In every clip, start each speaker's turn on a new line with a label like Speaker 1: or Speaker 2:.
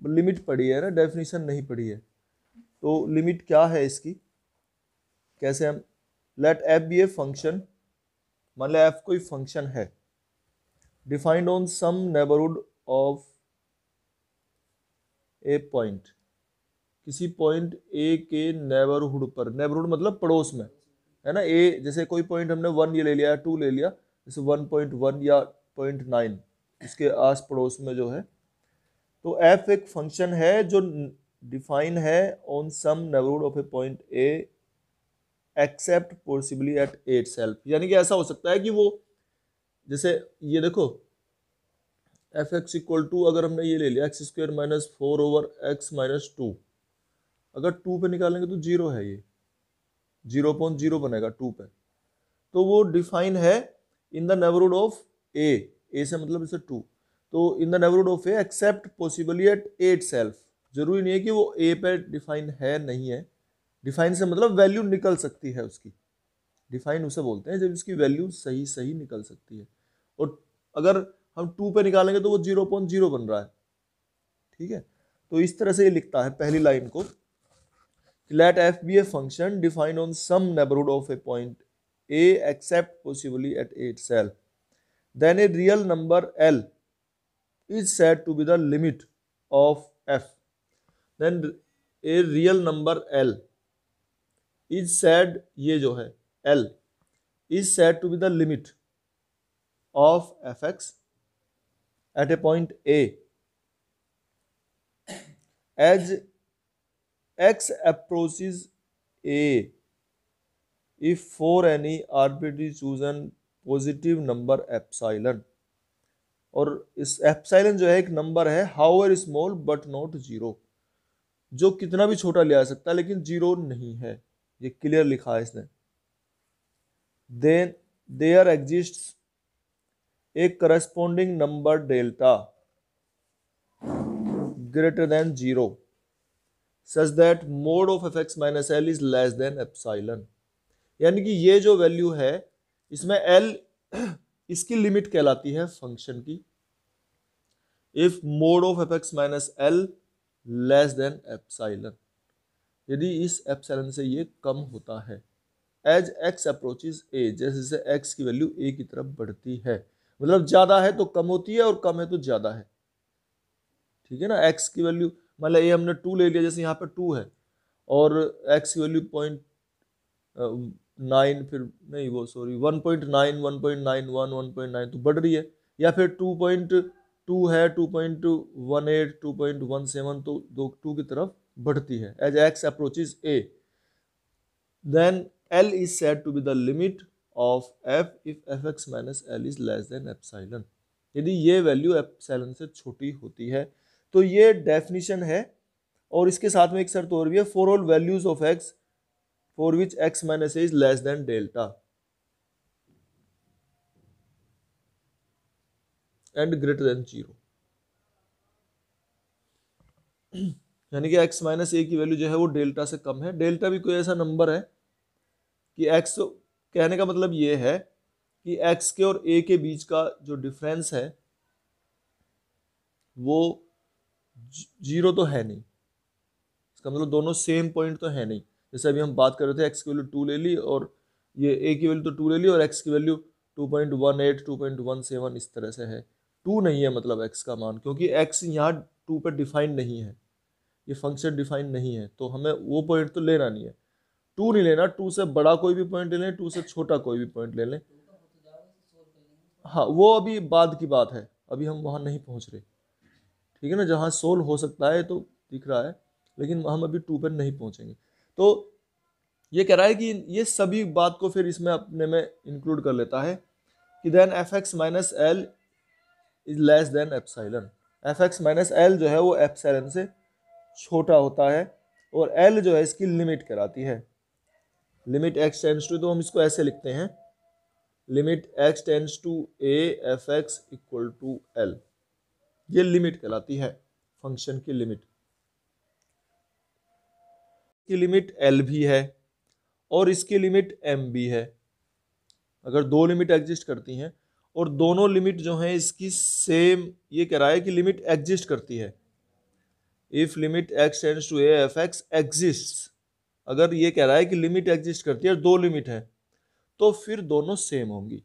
Speaker 1: Limit पढ़ी है ना, डेफिनेशन नहीं पढ़ी है। तो लिमिट क्या है इसकी, कैसे हम, let f be a function, मान लो एफ कोई फंक्शन है, defined on some neighbourhood of a point, किसी पॉइंट ए के नेबरहुड पर, नेबरहुड मतलब पड़ोस में, है ना। ए जैसे कोई पॉइंट हमने 1 ये ले लिया, 2 ले लिया, जैसे 1.1 या 0.9, इसके आस पड़ोस में जो है। तो एफ एक फंक्शन है जो डिफाइन है on some neighbourhood of a point a except possibly at a itself, यानी कि ऐसा हो सकता है कि वो, जैसे ये देखो एफ एक्स इक्वल टू, अगर हमने ये ले लिया एक्स स्क्वायर माइनस 4/x-2, अगर 2 पे निकालेंगे तो 0 है, ये 0.0 बनेगा 2 पे। तो वो डिफाइन है in the neighbourhood of a से मतलब इसे 2, तो in the neighbourhood of a except possibly at a itself, जरूरी नहीं है कि वो ए पे डिफाइन है, नहीं है। डिफाइन से मतलब वैल्यू निकल सकती है उसकी, डिफाइन उसे बोलते हैं जब इसकी वैल्यू सही सही निकल सकती है। और अगर हम 2 पे निकालेंगे तो वो 0.0 बन रहा है, ठीक है। तो इस तरह से ये लिखता है पहली लाइन को, let f be a function define on some neighbourhood of a point a except possibly at a itself, then a real number l is said to be the limit of f, then a real number L is said, ये जो है L is said to be the limit of fx at a point A as x approaches A if for any arbitrary chosen positive number epsilon, और इस epsilon जो है एक number है however small but not zero, जो कितना भी छोटा लिया जा सकता है लेकिन जीरो नहीं है, ये क्लियर लिखा है इसने। Then there exists a corresponding number delta greater than zero such that mod of F x minus l is less than epsilon, यानी कि ये जो वैल्यू है इसमें एल इसकी लिमिट कहलाती है फंक्शन की, if mode of F x minus L less than epsilon, यदि इस एप्सिलॉन से ये कम होता है, एज एक्स अप्रोचेज ए, जैसे जैसे एक्स की वैल्यू ए की तरफ बढ़ती है, मतलब ज्यादा है तो कम होती है और कम है तो ज्यादा है, ठीक है ना। एक्स की वैल्यू मान लो ए हमने 2 ले लिया, जैसे यहाँ पे 2 है और एक्स की वैल्यू 0.9, फिर नहीं वो सॉरी 1.9, 1.91, 1.9 तो बढ़ रही है, या फिर 2.2 है, 2.18, 2.17 तो 2 की तरफ बढ़ती है as x approaches a, then L is said to be the limit of f if fx minus L is less than epsilon, यदि ये वैल्यू एप्सिलॉन से छोटी होती है। तो ये डेफिनेशन है, और इसके साथ में एक शर्त और भी है, for all values of x for which x minus A is less then delta and greater than zero, यानी कि x माइनस ए की वैल्यू जो है वो डेल्टा से कम है। डेल्टा भी कोई ऐसा नंबर है कि x, कहने का मतलब ये है कि x के और a के बीच का जो डिफरेंस है वो जीरो तो है नहीं, इसका मतलब दोनों सेम पॉइंट तो है नहीं। जैसे अभी हम बात कर रहे थे x की वैल्यू 2 ले ली और ये a की वैल्यू तो 2 ले ली और x की वैल्यू 2.18, 2.17 इस तरह से है, 2 नहीं है मतलब x का मान, क्योंकि x यहाँ 2 पर डिफाइन नहीं है, ये फंक्शन डिफाइन नहीं है, तो हमें वो पॉइंट तो लेना नहीं है, 2 नहीं लेना, 2 से बड़ा कोई भी पॉइंट ले लें, 2 से छोटा कोई भी पॉइंट ले लें। हाँ वो अभी बाद की बात है, अभी हम वहाँ नहीं पहुँच रहे, ठीक है ना। जहाँ सोल्व हो सकता है तो दिख रहा है, लेकिन हम अभी 2 पर नहीं पहुँचेंगे। तो ये कह रहा है कि ये सभी बात को फिर इसमें अपने में इंक्लूड कर लेता है कि then f x minus l is less than epsilon, f x minus l जो है वो एप्सिलॉन से छोटा होता है, और एल जो है इसकी लिमिट कहलाती है, लिमिट एक्स टेंड्स टू, तो हम इसको ऐसे लिखते हैं, limit x tends to a f x equal to l, ये लिमिट कहलाती है फंक्शन की लिमिट। की लिमिट एल भी है और इसकी लिमिट एम भी है, अगर दो लिमिट एग्जिस्ट करती हैं और दोनों लिमिट जो है इसकी सेम, ये कह रहा है कि लिमिट एग्जिस्ट करती है, if limit x tends to a f x exist, अगर ये कह रहा है कि लिमिट एग्जिस्ट करती है, दो लिमिट है, तो फिर दोनों सेम होंगी।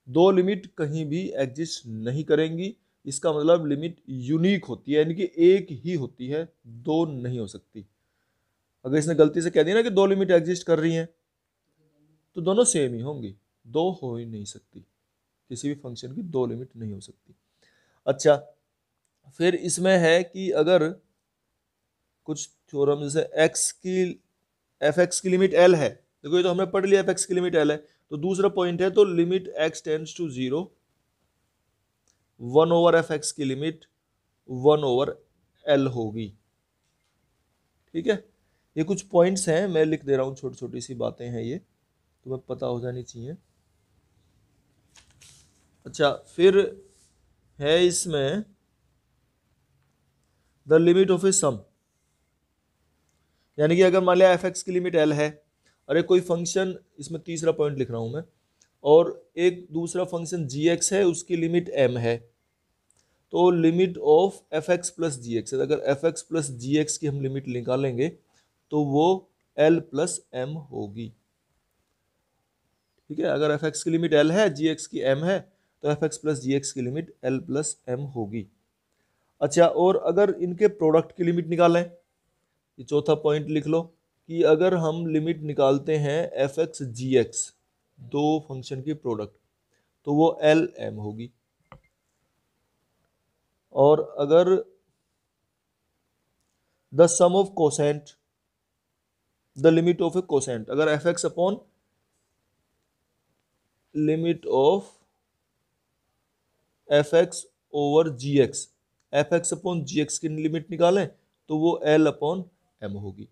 Speaker 1: दो लिमिट कहीं भी एग्जिस्ट नहीं करेंगी, इसका मतलब लिमिट यूनिक होती है, यानी कि एक ही होती है, दो नहीं हो सकती। अगर इसने गलती से कह दिया ना कि दो लिमिट एग्जिस्ट कर रही हैं, तो दोनों सेम ही होंगी, दो हो ही नहीं सकती, किसी भी फंक्शन की दो लिमिट नहीं हो सकती। अच्छा, फिर इसमें है कि अगर कुछ थ्योरम जैसे एफ एक्स की लिमिट एल है, देखो ये तो हमने पढ़ लिया एफ एक्स की लिमिट एल है, तो दूसरा पॉइंट है तो limit x tends to 0 1 over f x की लिमिट 1 ओवर एल होगी। ठीक है, ये कुछ पॉइंट्स हैं, मैं लिख दे रहा हूं, छोटी छोटी सी बातें हैं ये, तुम्हें पता हो जानी चाहिए। अच्छा, फिर है इसमें द लिमिट ऑफ ए सम, यानी कि अगर मान लिया एफ एक्स की लिमिट एल है, अरे कोई फंक्शन, इसमें तीसरा पॉइंट लिख रहा हूं मैं, और एक दूसरा फंक्शन जी एक्स है, उसकी लिमिट एम है, तो limit of F x plus g x, अगर F x plus g x की हम लिमिट निकालेंगे तो वो एल प्लस एम होगी। ठीक है, अगर एफ एक्स की लिमिट एल है, जी एक्स की एम है, तो f x plus g x की लिमिट एल प्लस एम होगी। अच्छा, और अगर इनके प्रोडक्ट की लिमिट निकालें, ये चौथा पॉइंट लिख लो कि अगर हम लिमिट निकालते हैं एफ एक्स जी एक्स, दो फंक्शन की प्रोडक्ट, तो वो एल एम होगी। और अगर the sum of quotient, the limit of a quotient, अगर F X upon limit of F X over G X, F X upon G x की limit निकालें तो वो एल अपॉन एम होगी।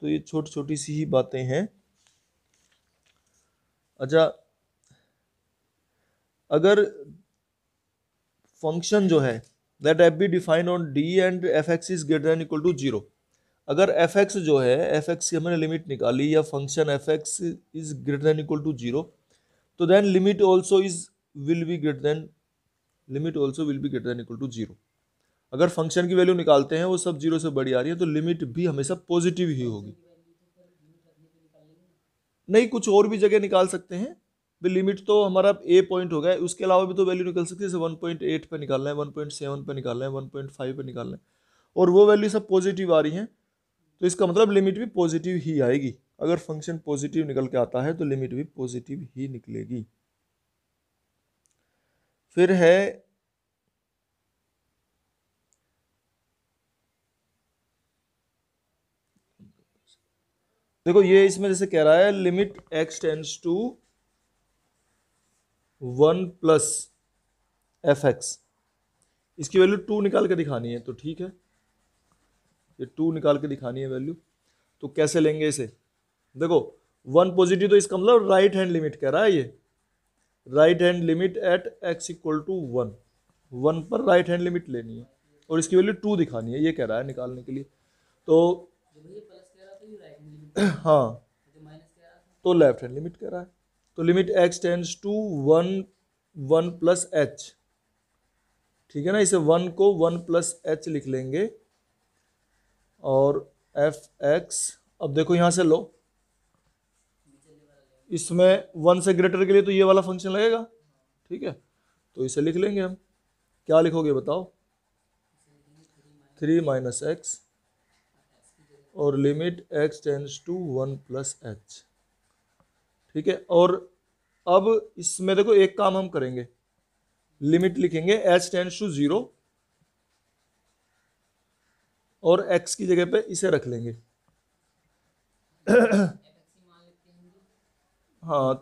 Speaker 1: तो ये छोटी छोटी सी ही बातें हैं। अच्छा, अगर फंक्शन जो है that f be define on d and f x is greater than equal to 0, अगर एफ एक्स जो है, एफ एक्स की हमने लिमिट निकाली, या function f x is greater than equal to 0, तो then limit also is will be greater than, limit also will be greater than equal to 0। अगर function की वैल्यू निकालते हैं वो सब 0 से बड़ी आ रही है, तो लिमिट भी हमेशा पॉजिटिव ही होगी। नहीं, कुछ और भी जगह निकाल सकते हैं, लिमिट तो हमारा ए पॉइंट हो गया, उसके अलावा भी तो वैल्यू निकल सकती है, जैसे 1.8 पे निकालना है, 1.7 पे निकालना है, 1.5 पे निकालना है, और वो वैल्यू सब पॉजिटिव आ रही हैं, तो इसका मतलब लिमिट भी पॉजिटिव ही आएगी। अगर फंक्शन पॉजिटिव निकल के आता है तो लिमिट भी पॉजिटिव ही निकलेगी। फिर है देखो, ये इसमें जैसे कह रहा है limit x tends to 1 plus f x, इसकी वैल्यू 2 निकाल के दिखानी है, तो ठीक है, ये 2 निकाल के दिखानी है वैल्यू, तो कैसे लेंगे इसे? देखो 1 पॉजिटिव, तो इसका मतलब राइट हैंड लिमिट कह रहा है, ये right hand limit at x equal to 1, 1 पर राइट हैंड लिमिट लेनी है, और इसकी वैल्यू 2 दिखानी है, ये कह रहा है निकालने के लिए। तो हाँ, तो लेफ्ट हैंड लिमिट कह रहा है, तो limit x tends to 1 plus h, ठीक है ना, इसे 1 को 1 प्लस एच लिख लेंगे, और एफ एक्स, अब देखो यहां से लो, इसमें 1 से ग्रेटर के लिए तो ये वाला फंक्शन लगेगा, ठीक है, तो इसे लिख लेंगे हम, क्या लिखोगे बताओ? 3 माइनस एक्स, और limit x tends to 1 plus h, ठीक है। और अब इसमें देखो एक काम हम करेंगे, लिमिट लिखेंगे एच टेंड्स टू 0, और x की जगह पे इसे रख लेंगे हाँ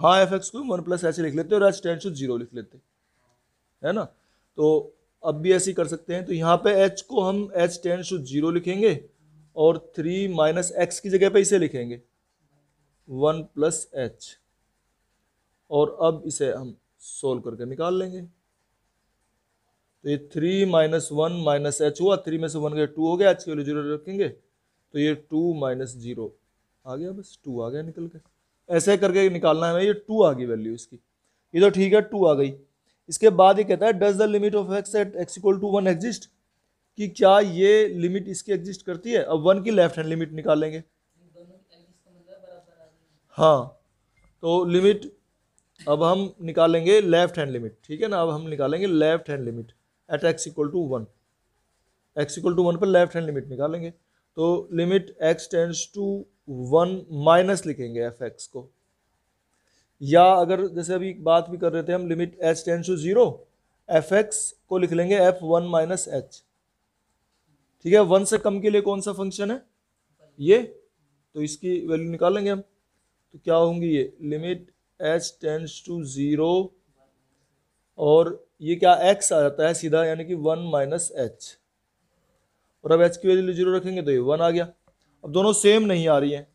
Speaker 1: हाँ, एफ एक्स को 1 प्लस एच लिख लेते हैं, और एच टेंड्स टू 0 लिख लेते हैं, है ना। तो अब भी ऐसे ही कर सकते हैं, तो यहाँ पे h को हम h टेंड्स टू 0 लिखेंगे, और 3 माइनस एक्स की जगह पे इसे लिखेंगे 1 प्लस एच, और अब इसे हम सोल्व करके निकाल लेंगे। तो ये 3 माइनस 1 माइनस एच हुआ, 3 में से 1 गया 2 हो गया, एच की वैल्यू 0 रखेंगे, तो ये 2 माइनस 0 आ गया, बस 2 आ गया निकल के। ऐसे करके निकालना है, ये 2 आ गई वैल्यू इसकी, ये तो ठीक है 2 आ गई। इसके बाद ये कहता है does the limit of x at x equal to 1 exist, कि क्या ये लिमिट इसकी एग्जिस्ट करती है। अब 1 की लेफ्ट हैंड लिमिट निकालेंगे। हाँ, तो लिमिट अब हम निकालेंगे लेफ्ट हैंड लिमिट, ठीक है ना। अब हम निकालेंगे left hand limit at x equal to 1, x equal to 1 पर लेफ्ट हैंड लिमिट निकालेंगे। तो limit x tends to 1 minus लिखेंगे एफ एक्स को, या अगर जैसे अभी बात भी कर रहे थे हम, limit h tends to 0, f x को लिख लेंगे एफ 1 माइनस एच, ठीक है। 1 से कम के लिए कौन सा फंक्शन है ये, तो इसकी वैल्यू निकालेंगे हम। तो क्या होंगी ये लिमिट एच टेंड्स टू 0, और ये क्या x आ जाता है सीधा, यानी कि 1 माइनस एच, और अब h की वैल्यू 0 रखेंगे तो ये 1 आ गया। अब दोनों सेम नहीं आ रही हैं,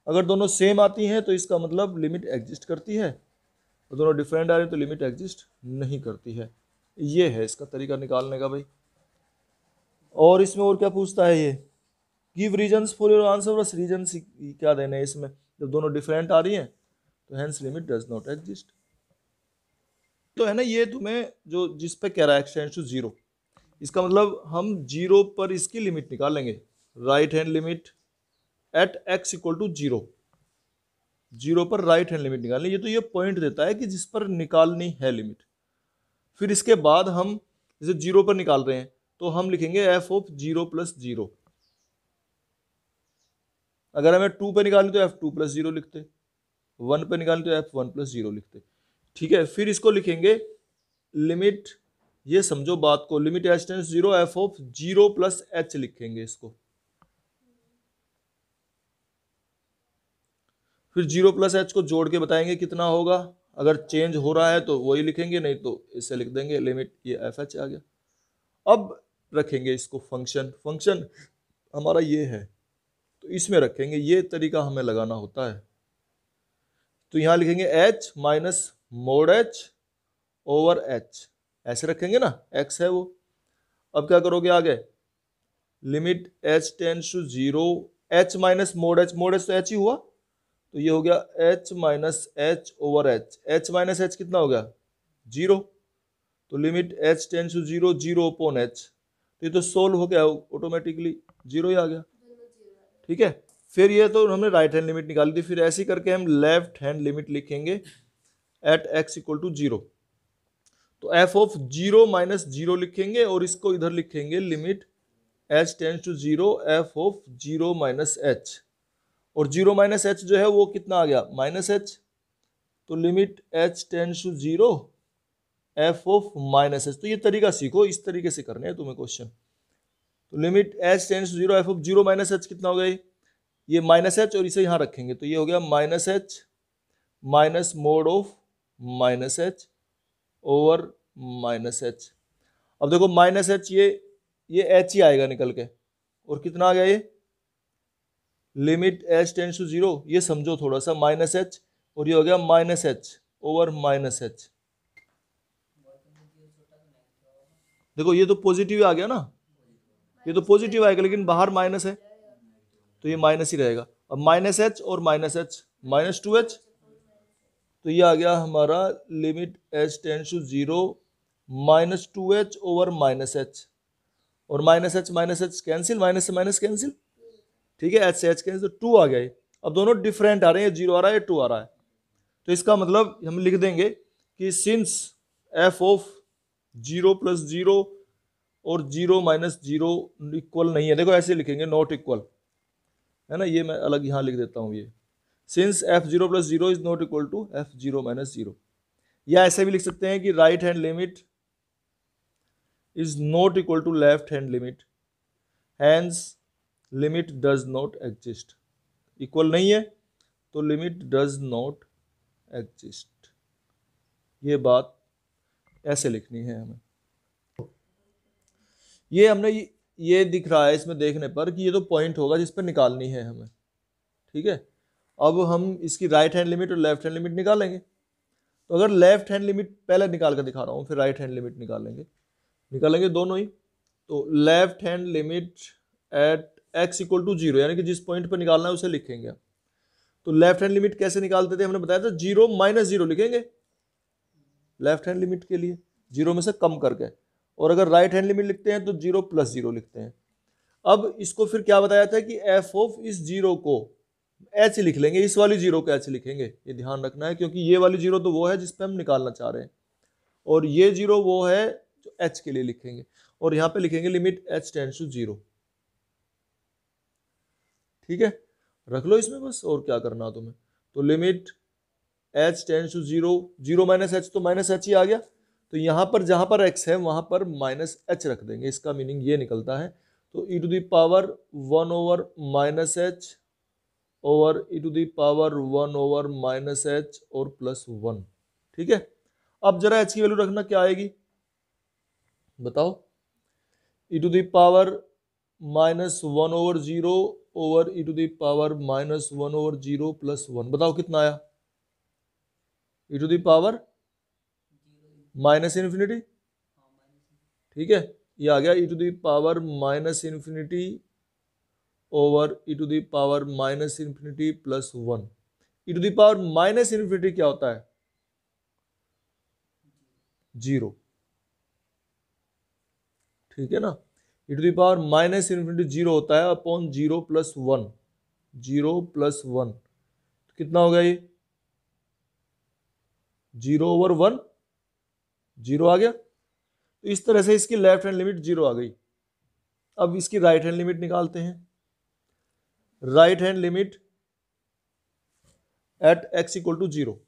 Speaker 1: अगर दोनों सेम आती हैं तो इसका मतलब लिमिट एग्जिस्ट करती है, और दोनों डिफरेंट आ रही हैं तो लिमिट एग्जिस्ट नहीं करती है। ये है इसका तरीका निकालने का भाई। और इसमें और क्या पूछता है ये, give reasons for your answer, बस रीजन क्या देने हैं इसमें, जब दोनों डिफरेंट आ रही हैं तो hence limit does not exist. तो है ना, ये तुम्हें जो जिस पे कह रहा है एक्स टेंड्स टू 0, इसका मतलब हम 0 पर इसकी लिमिट निकालेंगे, right hand limit at x equal to 0, 0 पर राइट हैंड लिमिट निकालनी। ये तो ये पॉइंट देता है कि जिस पर निकालनी है लिमिट। फिर इसके बाद हम जैसे 0 पर निकाल रहे हैं तो हम लिखेंगे एफ ऑफ 0 प्लस 0। अगर हमें 2 पे निकालनी तो एफ 2 प्लस 0 लिखते, 1 पे निकालनी तो एफ 1 प्लस 0 लिखते, ठीक है। फिर इसको लिखेंगे लिमिट, ये समझो बात को, limit h tends 0 f of 0 plus H लिखेंगे इसको। फिर 0 प्लस एच को जोड़ के बताएंगे कितना होगा, अगर चेंज हो रहा है तो वही लिखेंगे, नहीं तो इससे लिख देंगे लिमिट ये एफ एच आ गया। अब रखेंगे इसको फंक्शन, फंक्शन हमारा ये है तो इसमें रखेंगे, ये तरीका हमें लगाना होता है। तो यहां लिखेंगे h minus mod h over h, ऐसे रखेंगे ना, x है वो। अब क्या करोगे आगे, limit h tends to 0, h minus mod h, mod h तो h ही हुआ, तो ये हो गया h minus h over h, h minus h कितना हो गया 0, तो limit h tends to 0, 0 upon h, तो ये तो सोल्व हो गया ऑटोमेटिकली, 0 ही आ गया, ठीक है। फिर ये तो हमने राइट हैंड लिमिट निकाली थी, फिर ऐसे करके हम लेफ्ट हैंड लिमिट लिखेंगे एट x इक्वल टू 0। तो f ऑफ 0 माइनस 0 लिखेंगे और इसको इधर लिखेंगे limit h tends to 0 f of 0 minus h, और 0 माइनस h जो है वो कितना आ गया माइनस h, तो limit h tends to 0 f of minus h। तो ये तरीका सीखो, इस तरीके से करने हैं तुम्हें क्वेश्चन। तो limit h tends to 0 f of 0 minus h कितना हो गया, ये माइनस h, और इसे यहाँ रखेंगे तो ये हो गया minus h minus mode of minus h over minus h। अब देखो माइनस h ये h ही आएगा निकल के, और कितना आ गया ये लिमिट h टेंड्स टू 0, ये समझो थोड़ा सा, माइनस h, और ये हो गया minus h over minus h। देखो ये तो पॉजिटिव आ गया ना, ये तो पॉजिटिव आएगा, लेकिन बाहर माइनस है तो ये माइनस ही रहेगा। अब माइनस h और माइनस h माइनस 2h, तो ये आ गया हमारा limit h tends to 0 minus 2h over minus h, और माइनस h कैंसिल, माइनस से माइनस कैंसिल, ठीक है, h से h कैंसिल, तो 2 आ गया। अब दोनों डिफरेंट आ रहे हैं, 0 आ रहा है 2 आ रहा है, तो इसका मतलब हम लिख देंगे कि सिंस f ऑफ 0 प्लस 0 और 0 माइनस 0 इक्वल नहीं है, देखो ऐसे लिखेंगे नॉट इक्वल, है ना, ये मैं अलग यहाँ लिख देता हूँ, ये since f0 plus 0 is not equal to f0 minus 0, या ऐसे भी लिख सकते हैं कि right hand limit is not equal to left hand limit, hence limit does not exist, equal नहीं है तो लिमिट डज नॉट एग्जिस्ट। ये बात ऐसे लिखनी है हमें। ये हमने ये दिख रहा है इसमें देखने पर कि ये तो पॉइंट होगा जिस पर निकालनी है हमें, ठीक है। अब हम इसकी राइट हैंड लिमिट और लेफ्ट हैंड लिमिट निकालेंगे। तो अगर लेफ्ट हैंड लिमिट पहले निकाल कर दिखा रहा हूँ, फिर राइट हैंड लिमिट निकालेंगे दोनों ही। तो left hand limit at x equal to 0, यानी कि जिस पॉइंट पर निकालना है उसे लिखेंगे। तो लेफ्ट हैंड लिमिट कैसे निकालते थे हमने बताया था, 0 माइनस 0 लिखेंगे, लेफ्ट हैंड लिमिट के लिए, जीरो में से कम करके। और अगर राइट हैंड लिमिट लिखते हैं तो जीरो प्लस जीरो लिखते हैं। अब इसको फिर क्या बताया था कि एफ ऑफ इस जीरो को एच लिख लेंगे, इस वाली जीरो को एच लिखेंगे, ये ध्यान रखना है, क्योंकि ये वाली जीरो तो वो है जिस पे हम निकालना चाह रहे हैं, और ये जीरो वो है जो एच के लिए लिखेंगे। और यहां पे लिखेंगे limit h tends to zero. ठीक है, रख लो इसमें बस, और क्या करना तुम्हें। तो limit h tends to zero, zero minus h तो माइनस एच ही आ गया, तो यहां पर जहां पर एक्स है वहां पर माइनस एच रख देंगे, इसका मीनिंग ये निकलता है। तो e to the power 1 over minus h over e to the power 1 over minus h और प्लस 1। ठीक है, अब जरा एच की वैल्यू रखना, क्या आएगी बताओ। E to the power minus 1 over zero over e to the power minus 1 over zero plus 1, बताओ कितना आया। E to the power minus infinity, ठीक है, ये आ गया e to the power minus infinity over e to the power minus infinity plus 1। E to the power minus infinity क्या होता है, जीरो। ठीक है ना, e to the power minus infinity zero होता है upon zero plus 1, zero plus 1 कितना हो गया ये, जीरो ओवर 1, जीरो आ गया। तो इस तरह से इसकी लेफ्ट हैंड लिमिट जीरो आ गई। अब इसकी राइट हैंड लिमिट निकालते हैं। Right hand limit at x equal to zero.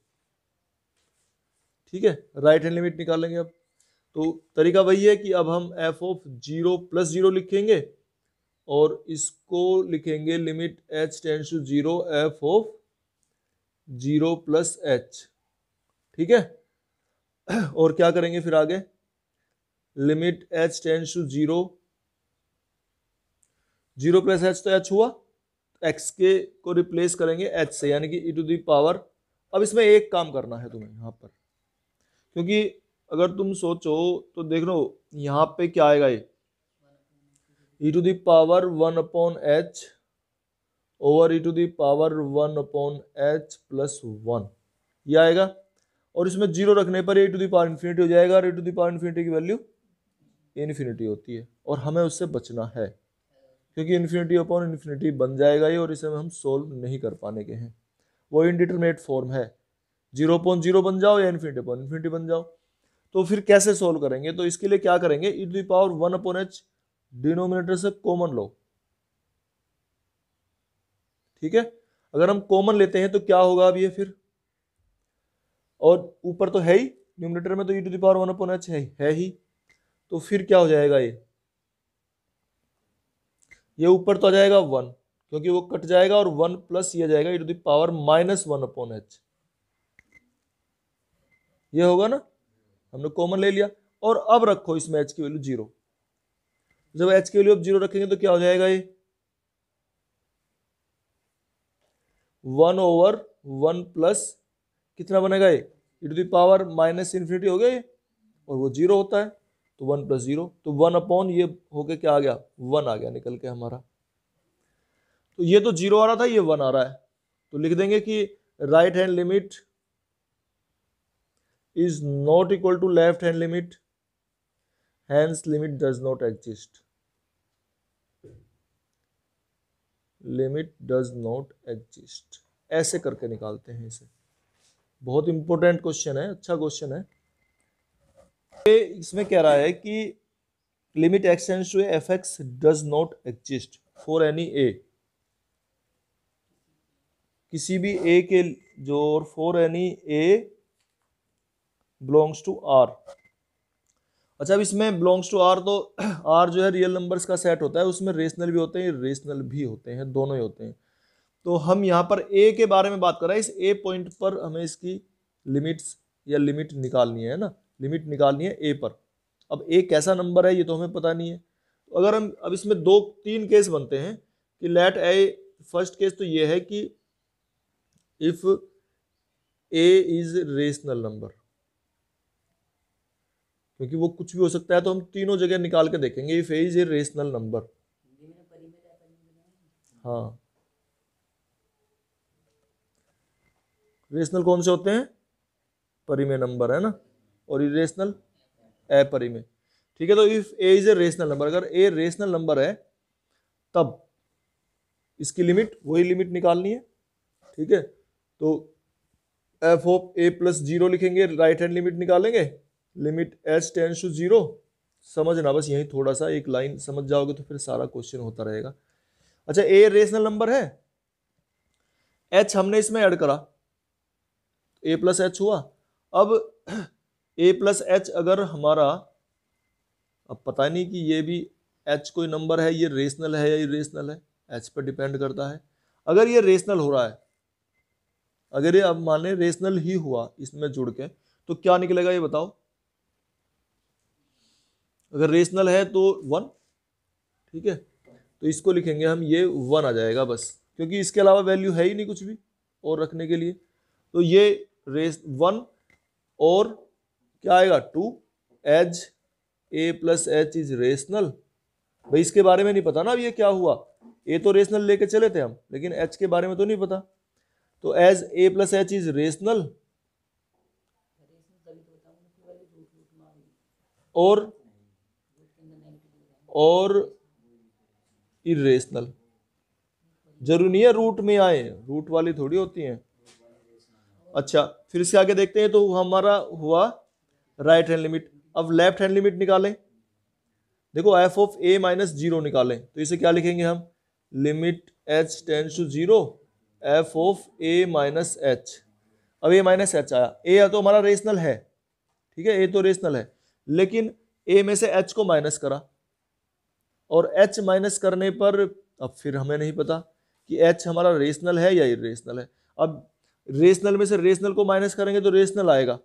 Speaker 1: ठीक है, राइट हैंड लिमिट निकालेंगे अब। तो तरीका वही है कि अब हम f of zero plus zero लिखेंगे और इसको लिखेंगे limit h tends to zero f of zero plus h. ठीक है, और क्या करेंगे फिर आगे, limit h tends to zero, zero plus h तो एच हुआ, एक्स के को रिप्लेस करेंगे एच से, यानी कि ई टू दी पावर। अब इसमें एक काम करना है तुम्हें यहाँ पर, क्योंकि अगर तुम सोचो तो देख लो यहाँ पे क्या आएगा, ये e to the power 1 upon h over e to the power 1 upon h plus 1 ये आएगा। और इसमें जीरो रखने पर e to the power infinity हो जाएगा, और e to the power infinity की वैल्यू इन्फिनिटी होती है, और हमें उससे बचना है, क्योंकि इन्फिनिटी अपॉन इन्फिनिटी बन जाएगा ये, और इसे हम सोल्व नहीं कर पाने के हैं, वो इनडिटरमिनेट फॉर्म है। जीरो अपॉन जीरो बन जाओ या इन्फिनिटी अपॉन इन्फिनिटी बन जाओ। तो फिर कैसे सोल्व करेंगे, तो इसके लिए क्या करेंगे, e to the power 1 upon h denominator से कॉमन लो। ठीक है, अगर हम कॉमन लेते हैं तो क्या होगा अब ये फिर, और ऊपर तो है ही न्यूमरेटर में, तो e to the power 1 upon h है ही, तो फिर क्या हो जाएगा, ये ऊपर तो आ जाएगा 1, क्योंकि वो कट जाएगा, और 1 प्लस ये जाएगा e to the power minus 1 upon h, ये होगा ना, हमने कॉमन ले लिया। और अब रखो इसमें एच की वैल्यू जीरो, जब एच की वैल्यू अब जीरो रखेंगे तो क्या हो जाएगा, ये 1 ओवर 1 प्लस कितना बनेगा, ये e to the power minus infinity हो गया ये, और वो जीरो होता है, तो 1 प्लस जीरो, तो 1 अपॉन ये होके क्या आ गया, 1 आ गया निकल के हमारा। तो ये तो जीरो आ रहा था, ये 1 आ रहा है, तो लिख देंगे कि right hand limit is not equal to left hand limit, hence limit does not exist, limit does not exist। ऐसे करके निकालते हैं इसे, बहुत इंपॉर्टेंट क्वेश्चन है, अच्छा क्वेश्चन है। इसमें कह रहा है कि limit x tends to f x does not exist for any a, किसी भी ए के जो, और for any a belongs to R. अच्छा, अब इसमें बिलोंग्स टू आर, तो आर जो है रियल नंबर्स का सेट होता है, उसमें रेशनल भी होते हैं, रेशनल भी होते हैं, दोनों ही होते हैं। तो हम यहाँ पर ए के बारे में बात कर रहे हैं, इस ए पॉइंट पर हमें इसकी लिमिट्स या लिमिट निकालनी है ना, लिमिट निकालनी है ए पर। अब ए कैसा नंबर है ये तो हमें पता नहीं है, तो अगर हम अब इसमें दो तीन केस बनते हैं कि लेट ए, फर्स्ट केस तो ये है कि if A is rational number, क्योंकि वो कुछ भी हो सकता है, तो हम तीनों जगह निकाल के देखेंगे if A is a rational number. हाँ, रेशनल कौन से होते हैं, परिमेय नंबर है ना, और इरेशनल अपरिमेय। ठीक है, तो if A is a rational number, अगर ए रेशनल नंबर है तब इसकी लिमिट, वही लिमिट निकालनी है। ठीक है, तो एफ ऑफ ए प्लस 0 लिखेंगे, राइट हैंड लिमिट निकालेंगे, लिमिट एच टेंड्स टू 0। समझना बस यही थोड़ा सा, एक लाइन समझ जाओगे तो फिर सारा क्वेश्चन होता रहेगा। अच्छा, ए रेशनल नंबर है, एच हमने इसमें ऐड करा, ए प्लस एच हुआ। अब ए प्लस एच अगर हमारा, अब पता नहीं कि ये भी एच कोई नंबर है, ये रेशनल है या इरेशनल है, एच पर डिपेंड करता है। अगर ये रेशनल हो रहा है, अगर ये अब मान लें रेशनल ही हुआ इसमें जुड़ के, तो क्या निकलेगा ये बताओ। अगर रेशनल है तो 1, ठीक है, तो इसको लिखेंगे हम, ये 1 आ जाएगा बस, क्योंकि इसके अलावा वैल्यू है ही नहीं कुछ भी और रखने के लिए। तो ये रेस 1 और क्या आएगा 2, as a plus h is rational. भाई इसके बारे में नहीं पता ना अब ये क्या हुआ, ए तो रेशनल लेके चले थे हम, लेकिन एच के बारे में तो नहीं पता। तो as a plus h is rational और इरेशनल। जरूरी नहीं है रूट में आए, रूट वाली थोड़ी होती हैं। अच्छा, फिर इसके आगे देखते हैं, तो हमारा हुआ राइट हैंड लिमिट। अब लेफ्ट हैंड लिमिट निकालें। देखो एफ ऑफ ए माइनस 0 निकालें, तो इसे क्या लिखेंगे हम, limit h tends to 0 f of a minus h. अब ए माइनस एच आया, ए तो हमारा रेशनल है, ठीक है, ए तो रेशनल है, लेकिन ए में से एच को माइनस करा, और एच माइनस करने पर अब फिर हमें नहीं पता कि एच हमारा रेशनल है या इरेशनल है। अब रेशनल में से रेशनल को माइनस करेंगे तो रेशनल आएगा,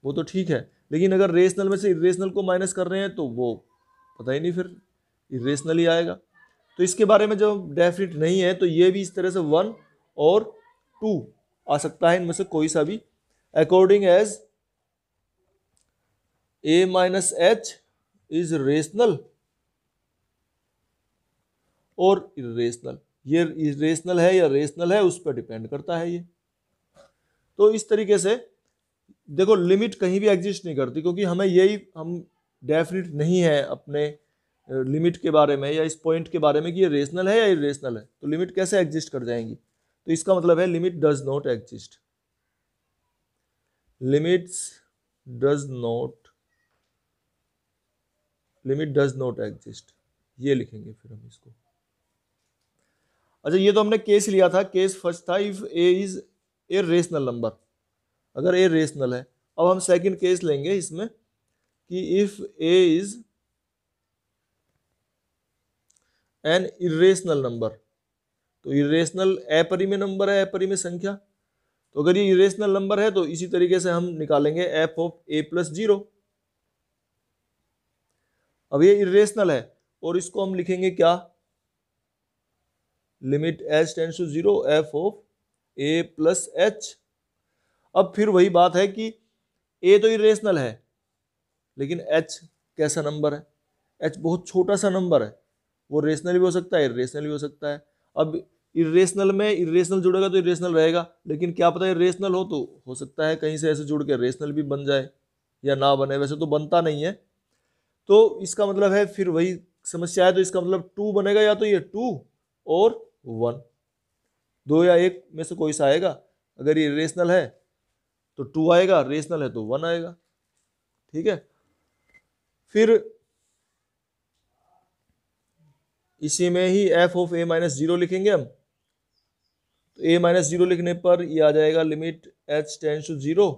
Speaker 1: वो तो ठीक है, लेकिन अगर रेशनल में से इरेशनल को माइनस कर रहे हैं तो वो पता ही नहीं, फिर इरेशनल ही आएगा। तो इसके बारे में जब डेफिनेट नहीं है, तो ये भी इस तरह से 1 और 2 आ सकता है, इनमें से कोई सा भी, according as a minus h is rational और इरेशनल। ये इरेशनल है या रेशनल है उस पर डिपेंड करता है ये। तो इस तरीके से देखो, लिमिट कहीं भी एग्जिस्ट नहीं करती, क्योंकि हमें यही, हम डेफिनेट नहीं है अपने लिमिट के बारे में या इस पॉइंट के बारे में कि ये रेशनल है या इरेशनल है, तो लिमिट कैसे एग्जिस्ट कर जाएंगी। तो इसका मतलब है limit does not exist, limits does not, limit does not exist, ये लिखेंगे फिर हम इसको। अच्छा, ये तो हमने केस लिया था, केस फर्स्ट था if A is a rational number, अगर ए रेशनल है। अब हम सेकंड केस लेंगे इसमें कि if A is an irrational number, तो इरेशनल अपरिमेय नंबर है, अपरिमेय संख्या। तो अगर ये इरेशनल नंबर है तो इसी तरीके से हम निकालेंगे एफ ऑफ ए प्लस 0। अब ये इरेशनल है और इसको हम लिखेंगे क्या, limit h tends to 0 f of a plus h. अब फिर वही बात है कि ए तो इरेशनल है, लेकिन एच कैसा नंबर है, एच बहुत छोटा सा नंबर है, वो रेशनल भी हो सकता है, इरेशनल भी हो सकता है। अब इरेशनल में इरेशनल जुड़ेगा तो इरेशनल रहेगा, लेकिन क्या पता इरेशनल हो तो हो सकता है कहीं से ऐसे जुड़ के रेशनल भी बन जाए या ना बने, वैसे तो बनता नहीं है। तो इसका मतलब है फिर वही समस्या है, तो इसका मतलब 2 बनेगा, या तो ये 2 और 1, 2 या 1 में से कोई सा आएगा। अगर ये रेशनल है तो 2 आएगा, रेशनल है तो 1 आएगा, ठीक है। फिर इसी में ही एफ ऑफ ए माइनस 0 लिखेंगे हम, तो ए माइनस 0 लिखने पर ये आ जाएगा limit h tends to 0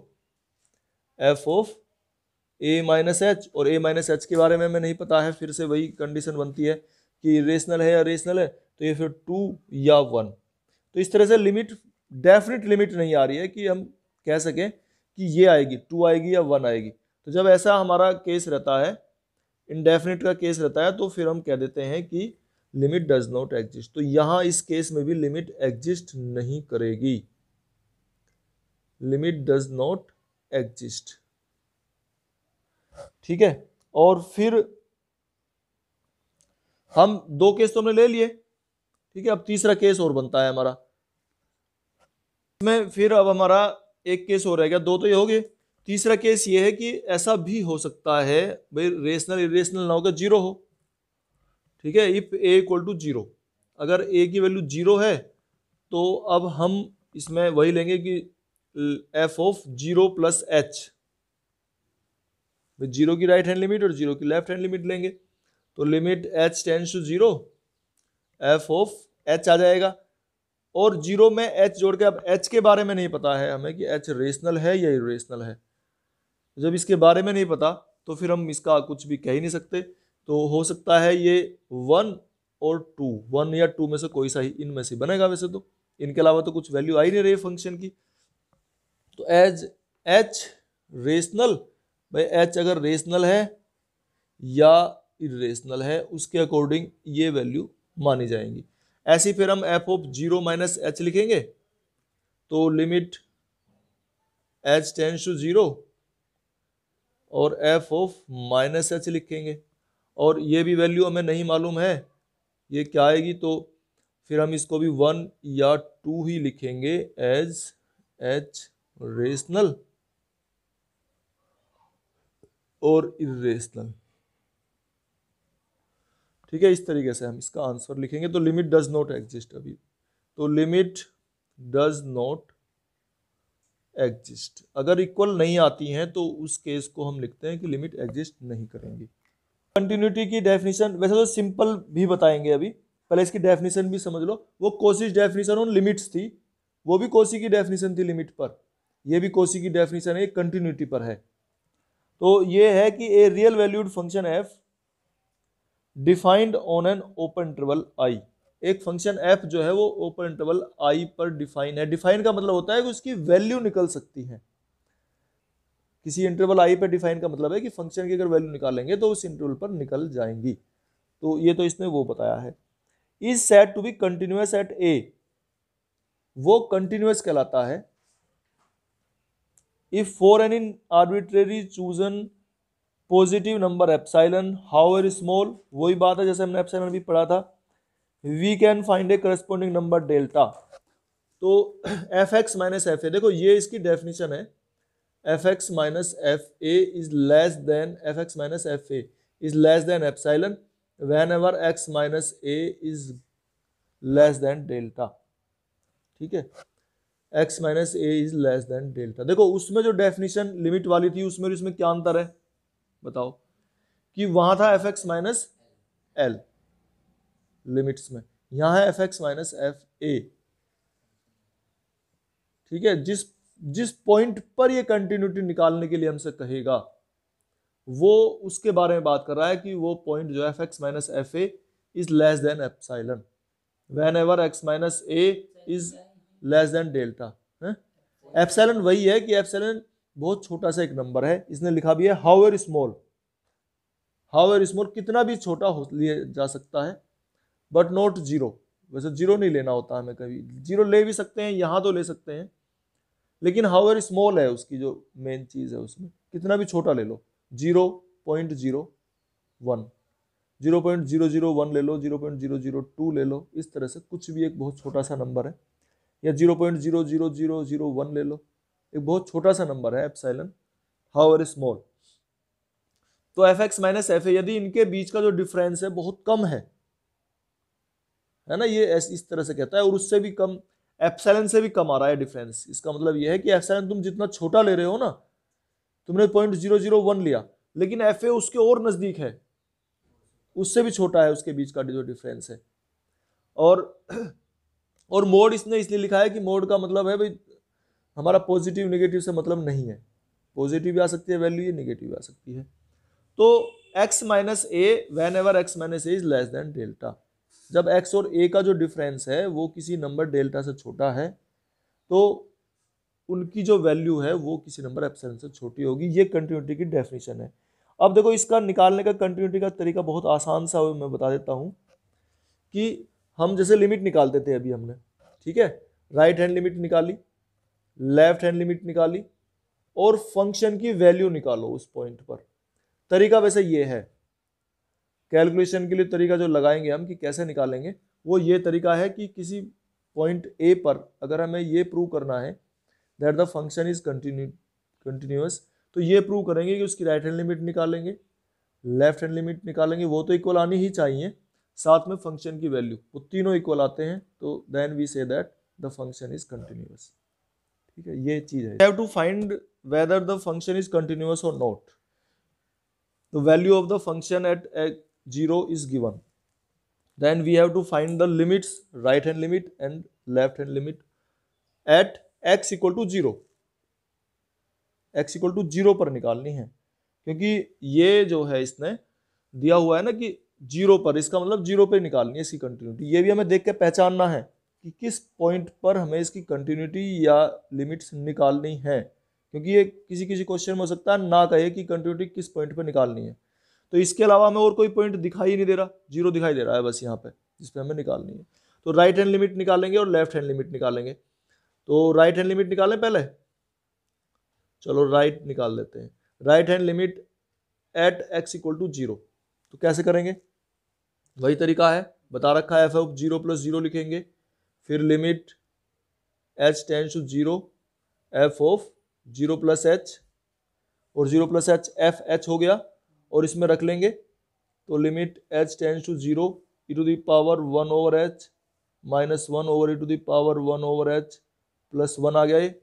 Speaker 1: f of a minus h, और ए माइनस एच के बारे में हमें नहीं पता है, फिर से वही कंडीशन बनती है कि रेशनल है या रेशनल है, तो ये फिर 2 या 1। तो इस तरह से लिमिट, डेफिनेट लिमिट नहीं आ रही है कि हम कह सकें कि ये आएगी, 2 आएगी या 1 आएगी। तो जब ऐसा हमारा केस रहता है, इनडेफिनेट का केस रहता है, तो फिर हम कह देते हैं कि लिमिट डज नॉट एग्जिस्ट। तो यहां इस केस में भी लिमिट एग्जिस्ट नहीं करेगी, लिमिट डज नॉट एग्जिस्ट, ठीक है। और फिर हम 2 केस तो हमने ले लिए, ठीक है। अब तीसरा केस और बनता है हमारा, इसमें फिर अब हमारा एक केस हो रहेगा, 2 तो ये हो गए, तीसरा केस ये है कि ऐसा भी हो सकता है भाई रेशनल इरेशनल ना होकर जीरो हो, ठीक है, if a equal to zero, अगर ए की वैल्यू जीरो है तो अब हम इसमें वही लेंगे कि f of zero plus h, zero की राइट हैंड लिमिट और जीरो की लेफ्ट हैंड लिमिट लेंगे, तो limit h tends to zero, f of h आ जाएगा, और जीरो में एच जोड़ के, अब एच के बारे में नहीं पता है हमें कि एच रेशनल है या इरेशनल है, जब इसके बारे में नहीं पता तो फिर हम इसका कुछ भी कह ही नहीं सकते, तो हो सकता है ये वन और टू, वन या टू में से कोई सा ही इनमें से बनेगा, वैसे तो इनके अलावा तो कुछ वैल्यू आ ही नहीं रही फंक्शन की। तो एज एच रेशनल, भाई एच अगर रेशनल है या इरेशनल है उसके अकॉर्डिंग ये वैल्यू मानी जाएंगी। ऐसे फिर हम f of zero minus h लिखेंगे, तो limit h tends to zero और एफ ऑफ माइनस एच लिखेंगे, और ये भी वैल्यू हमें नहीं मालूम है ये क्या आएगी, तो फिर हम इसको भी वन या टू ही लिखेंगे एज एच रेशनल और इरेशनल, ठीक है। इस तरीके से हम इसका आंसर लिखेंगे। तो लिमिट डज नॉट एग्जिस्ट अभी, तो लिमिट डज नॉट एग्जिस्ट, अगर इक्वल नहीं आती हैं तो उस केस को हम लिखते हैं कि लिमिट एग्जिस्ट नहीं करेंगी। कंटिन्यूटी की डेफिनेशन वैसे तो सिंपल भी बताएंगे, अभी पहले इसकी डेफिनेशन भी समझ लो। वो कोशिश डेफिनेशन ऑन लिमिट्स थी, वो भी कोशी की डेफिनेशन थी लिमिट पर, ये भी कोशी की डेफिनेशन है, कंटिन्यूटी पर है। तो ये है कि a real valued function f defined on an open interval I, एक फंक्शन एफ जो है वो ओपन इंटरवल आई पर डिफाइन है। डिफाइन का मतलब होता है कि उसकी वैल्यू निकल सकती है, किसी इंटरवल आई पर डिफाइन का मतलब है कि फंक्शन की अगर वैल्यू निकालेंगे तो उस इंटरवल पर निकल जाएंगी। तो ये तो इसने वो बताया है। Is said to be continuous at a, वो कंटिन्यूअस कहलाता है if for an arbitrary chosen positive number epsilon however small, वही बात है जैसे हमने एप्सिलॉन भी पढ़ा था, we can find a corresponding number delta. तो f x minus f a, देखो ये इसकी डेफिनेशन है, f x minus f a is less than f x minus f a is less than epsilon when ever x minus A is less then delta, ठीक है, x minus A is less then delta. देखो उसमें जो definition limit वाली थी उसमें और इसमें क्या अंतर है बताओ, कि वहां था F x minus L limits में, यहां है एफ एक्स माइनस एफ ए, ठीक है। जिस पॉइंट पर ये कंटिन्यूटी निकालने के लिए हमसे कहेगा वो उसके बारे में बात कर रहा है कि वो पॉइंट जो है f x minus f a is less than epsilon when ever x minus A is less then delta. Epsilon वही है कि एप्सिलॉन बहुत छोटा सा एक नंबर है, इसने लिखा भी है हाउएवर स्मॉल, हाउएवर स्मॉल कितना भी छोटा हो लिया जा सकता है बट नॉट जीरो, वैसे जीरो नहीं लेना होता हमें, कभी जीरो ले भी सकते हैं, यहाँ तो ले सकते हैं, लेकिन हाउएवर स्मॉल है उसकी जो मेन चीज़ है, उसमें कितना भी छोटा ले लो, 0.01, 0.001 ले लो, 0.002 ले लो, इस तरह से कुछ भी एक बहुत छोटा सा नंबर है, या 0.00001 ले लो, एक बहुत छोटा सा नंबर है एप्सिलॉन, हाउएवर स्मॉल। तो एफ एक्स माइनस एफ ए यदि इनके बीच का जो डिफरेंस है बहुत कम है ना, ये इस तरह से कहता है, और उससे भी कम, एप्सिलॉन से भी कम आ रहा है डिफरेंस, इसका मतलब ये है कि एप्सिलॉन तुम जितना छोटा ले रहे हो ना, तुमने 0.001 लिया, लेकिन एफ ए उसके और नजदीक है, उससे भी छोटा है उसके बीच का जो डिफरेंस है। और मोड इसने इसलिए लिखा है कि मोड का मतलब है भाई हमारा पॉजिटिव नेगेटिव से मतलब नहीं है, पॉजिटिव भी आ सकती है वैल्यू, ये नेगेटिव भी आ सकती है। तो x minus a van ever x minus A is less then delta, जब x और a का जो डिफरेंस है वो किसी नंबर डेल्टा से छोटा है तो उनकी जो वैल्यू है वो किसी नंबर एप्सिलॉन से छोटी होगी, ये कंटिन्यूटी की डेफिनेशन है। अब देखो इसका निकालने का कंटिन्यूटी का तरीका बहुत आसान सा मैं बता देता हूँ, कि हम जैसे लिमिट निकालते थे अभी हमने, ठीक है, राइट हैंड लिमिट निकाली, लेफ्ट हैंड लिमिट निकाली, और फंक्शन की वैल्यू निकालो उस पॉइंट पर। तरीका वैसे ये है, कैलकुलेशन के लिए तरीका जो लगाएंगे हम कि कैसे निकालेंगे, वो ये तरीका है कि किसी पॉइंट ए पर अगर हमें ये प्रूव करना है that the function is continuous, तो ये प्रूव करेंगे कि उसकी राइट हैंड लिमिट निकालेंगे, लेफ्ट हैंड लिमिट निकालेंगे, वो तो इक्वल आनी ही चाहिए, साथ में फंक्शन की वैल्यू, वो तीनों इक्वल आते हैं, तो then we say that the function is continuous. ठीक है, ये चीज है। Have to find whether the function is continuous और not. The value of the function at 0 is given, then we have to find the limits, right hand limit and left hand limit at x equal to 0, x equal to 0 पर निकालनी है, क्योंकि ये जो है इसने दिया हुआ है ना कि 0 पर, इसका मतलब 0 पे निकालनी है इसकी कंटिन्यूटी। ये भी हमें देख के पहचानना है कि किस पॉइंट पर हमें इसकी कंटिन्यूटी या लिमिट्स निकालनी है, क्योंकि ये किसी किसी क्वेश्चन में हो सकता है ना कहे कि कंटिन्यूटी किस पॉइंट पर निकालनी है। तो इसके अलावा हमें और कोई पॉइंट दिखाई ही नहीं दे रहा, 0 दिखाई दे रहा है बस यहाँ पे, जिस पे हमें निकालनी है। तो राइट हैंड लिमिट निकालेंगे और लेफ्ट हैंड लिमिट निकालेंगे। तो राइट हैंड लिमिट निकालें पहले, चलो राइट निकाल लेते हैं। Right hand limit at x equal to 0, तो कैसे करेंगे? वही तरीका है, बता रखा है, f ऑफ 0 प्लस 0 लिखेंगे, फिर limit h tends to 0 f of 0 plus h, और 0 प्लस h f h हो गया, और इसमें रख लेंगे, तो limit h tends to 0 e to the power 1 over h minus 1 over e to the power 1 over h plus 1 आ गया ये,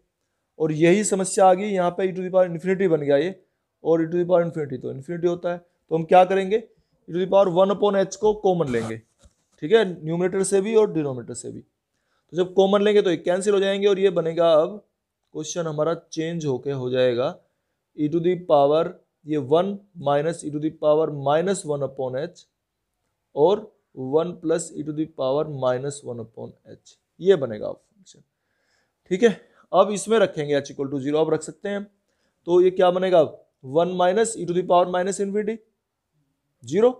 Speaker 1: और यही समस्या आ गई यहाँ पे e to the power infinity बन गया ये, और e to the power infinity तो इन्फिनिटी होता है, तो हम क्या करेंगे, e to the power 1 upon h को कॉमन लेंगे, ठीक है, न्यूमरेटर से भी और डिनोमिनेटर से भी। तो जब कॉमन लेंगे तो ये कैंसिल हो जाएंगे, और ये बनेगा, अब क्वेश्चन हमारा चेंज होके हो जाएगा e टू द पावर ये 1 minus e to the power minus 1 upon h और 1 plus e to the power minus 1 upon h, ये बनेगा फंक्शन। ठीक है, अब इसमें रखेंगे h इक्वल टू 0, अब रख सकते हैं, तो ये क्या बनेगा, 1 minus e to the power minus infinity 0,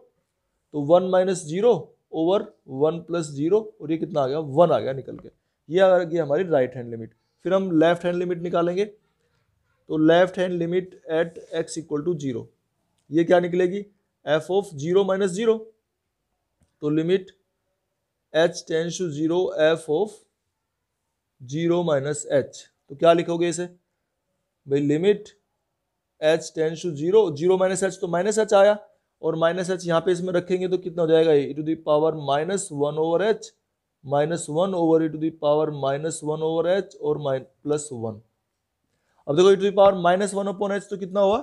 Speaker 1: तो 1 माइनस 0 ओवर 1 प्लस 0, और ये कितना आ गया, 1 आ गया निकल के, ये आ गई हमारी राइट हैंड लिमिट। फिर हम लेफ्ट हैंड लिमिट निकालेंगे, तो left hand limit at x equal to 0, ये क्या निकलेगी, f ऑफ 0 माइनस 0, तो limit h tends to 0 f of 0 minus h, तो क्या लिखोगे इसे भाई, limit h tends to 0, 0 minus h तो माइनस h आया, और माइनस h यहाँ पे इसमें रखेंगे तो कितना हो जाएगा, e to the power minus 1 over h minus 1 over e to the power minus 1 over h और प्लस 1। अब देखो e to the power minus 1 upon h तो कितना हुआ,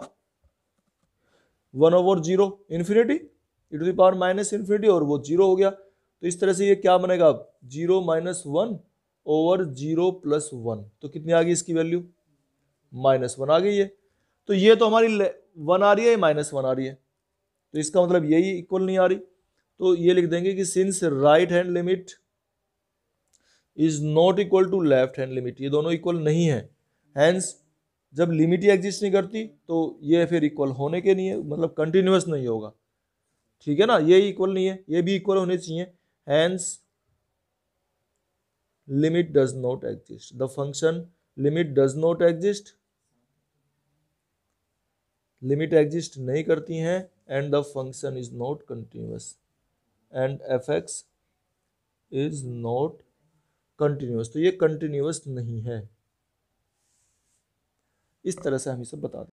Speaker 1: 1 over 0 infinity, e to the power minus infinity, और वो 0 हो गया, तो इस तरह से ये क्या बनेगा, 0 माइनस 1 ओवर 0 प्लस 1, तो कितनी आ गई इसकी वैल्यू, माइनस 1 आ गई है। तो ये तो हमारी 1 आ रही है, माइनस 1 आ रही है, तो इसका मतलब यही इक्वल नहीं आ रही, तो ये लिख देंगे कि since right hand limit is not equal to left hand limit, ये दोनों इक्वल नहीं है, हैंस जब लिमिट ही एग्जिस्ट नहीं करती तो ये फिर इक्वल होने के नहीं है, मतलब कंटिन्यूअस नहीं होगा, ठीक है ना, ये इक्वल नहीं है, ये भी इक्वल होने चाहिए, hence limit does not exist, the function limit does not exist, limit exist नहीं करती हैं, and the function is not continuous, and fx is not continuous, तो ये कंटिन्यूअस नहीं है। इस तरह से हम इसे बता दें।